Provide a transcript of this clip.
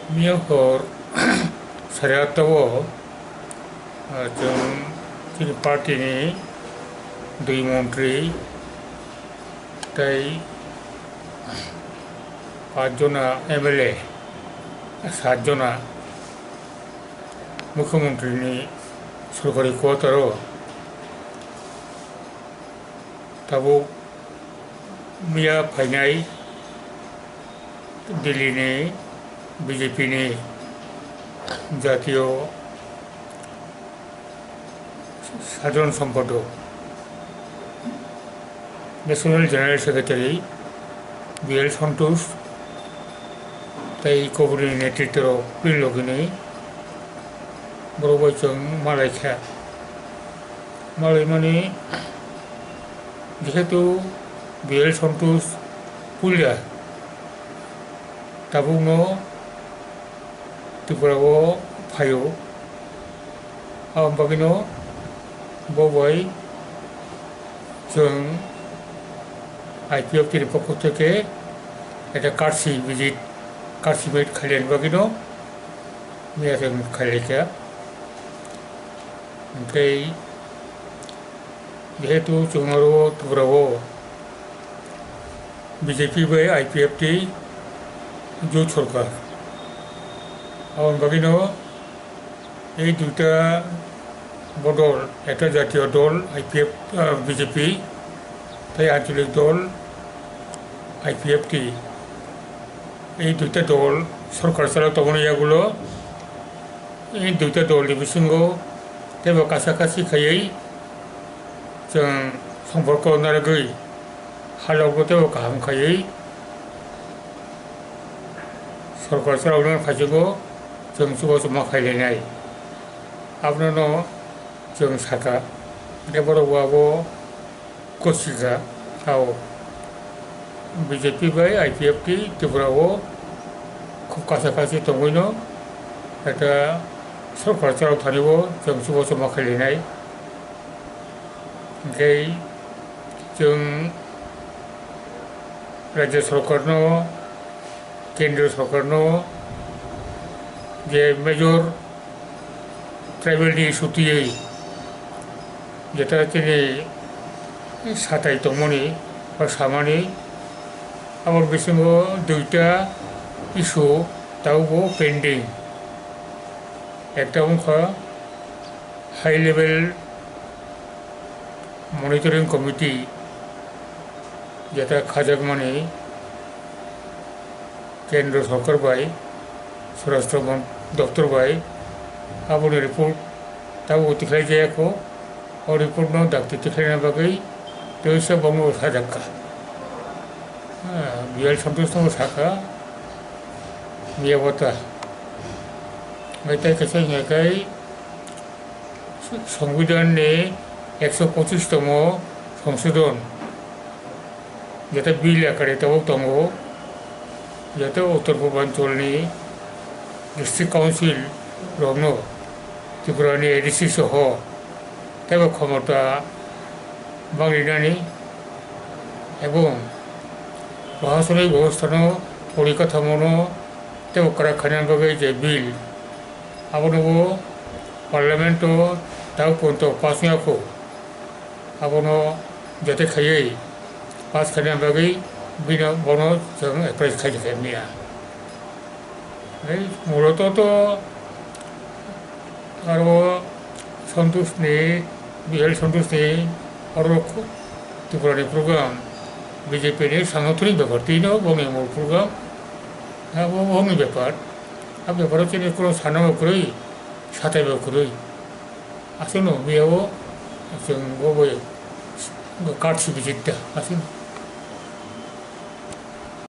Miyahor Saryatawo जों पार्टीनि 2 मन्त्री ताई 5 जना MLA 7 जना मुख्यमंत्रीनि सरकारि क्वार्टाराव ताबो मिया फाइनाय दिल्लीनि बीजेपीनि जातीय साधारण सम्पादक नेशनल जनरल सेक्रेटारी BL सन्तोष ताई कबुरनि नेतृत्व पिलगिनी बर'बाइजों मालायखा मालाय माने जिहेतु BL सन्तोष पुलिया ताबुनो त्रिपुराव फायो बाकिनो बबाई जों IPF तिर पक्ष থেকে এটা কার্সি ভিজিট কার্সি মিট খাইলেন বাকিनो মিয়াজों खाइलेखा ओमफ्राय जिहेतु जोंनाव त्रिपुराव बीजेपी बाय IPF टी জোট সরকার বাকিনো এই দুটা বদল একটা জাতীয় দল IPF বিজেপি তাই আঞ্চলিক দল IPF টি এই দুইটা দল সরকার চালাও তখন ইয়াগুলো এই দুইটা দলनि बिथिङाव तेबो कासाकासि खायै जों सम्पर्क नारगै हालावबो तेबो गाहाम खायै सरकार चालावनो खायसेखौ जों जमा खायलायनाय आपनानो जों साका बर'आबो कसिगा आव बीजेपी बाय IPF टी त्रिपुराव खूब कासाकासि दङैनो এটা सरकार चालाव थानायाव जों जमा खायलायनाय ओमफ्राय जों राज्य सरकारनो केंद्र सरकारनो जे मेजर ट्राइबेलनि इस्युयै जेटा दिनै साथाय दंमोनि बा सामानि आबाद बिथिङाव 2टा इस्यु दाबो पेन्डिं একটা অংশ হাই লেভেল মনিটরিং কমিটি যেটা খাজাক মানে কেন্দ্র সরকার বাই স্বরাষ্ট্র দপ্তর বাই আবনি রিপোর্ট তাও অতিখাই যায়কো ও রিপোর্ট নো ডাক্তি তিখাইনা বাগै তৈসা বঙ্গ সাজাক্কা BL সন্তোষ তো সাকা মিয়াবতা मेथाइ कैसे हेकाय संविधाननि 125तम संशोधन जेटा बिल आकारे ताबो दङ जेटा उत्तर पूर्वांचलनि डिस्ट्रिक्ट काउन्सिल रंनो त्रिपुरानि ADC सह तेबो क्षमता बांग्लिनानै एवं प्रशासनिक व्यवस्थानो परिकाठामोनो तेबो काराखानानि बागै जे बिल आबोनो पार्लियामेंट दाउ पंत पासनियाखौ आबोनो जाते खायै पास खानायनि बागै बिनो बनो जों एप्लाइ खायखायनिया मूलतः आरो सन्तोषनि BL सन्तोषनि आरो त्रिपुरानि प्रग्राम बीजेपीनि सानथौनि बेपार तीनो बंनि मूल प्रग्राम आबो बंनि बेपार अब बेफोराव जोंनि कुनु सानावख्रै साथायबोख्रै आसनो बेयाव जों बबे कार्डसि बिजिरदा आसनो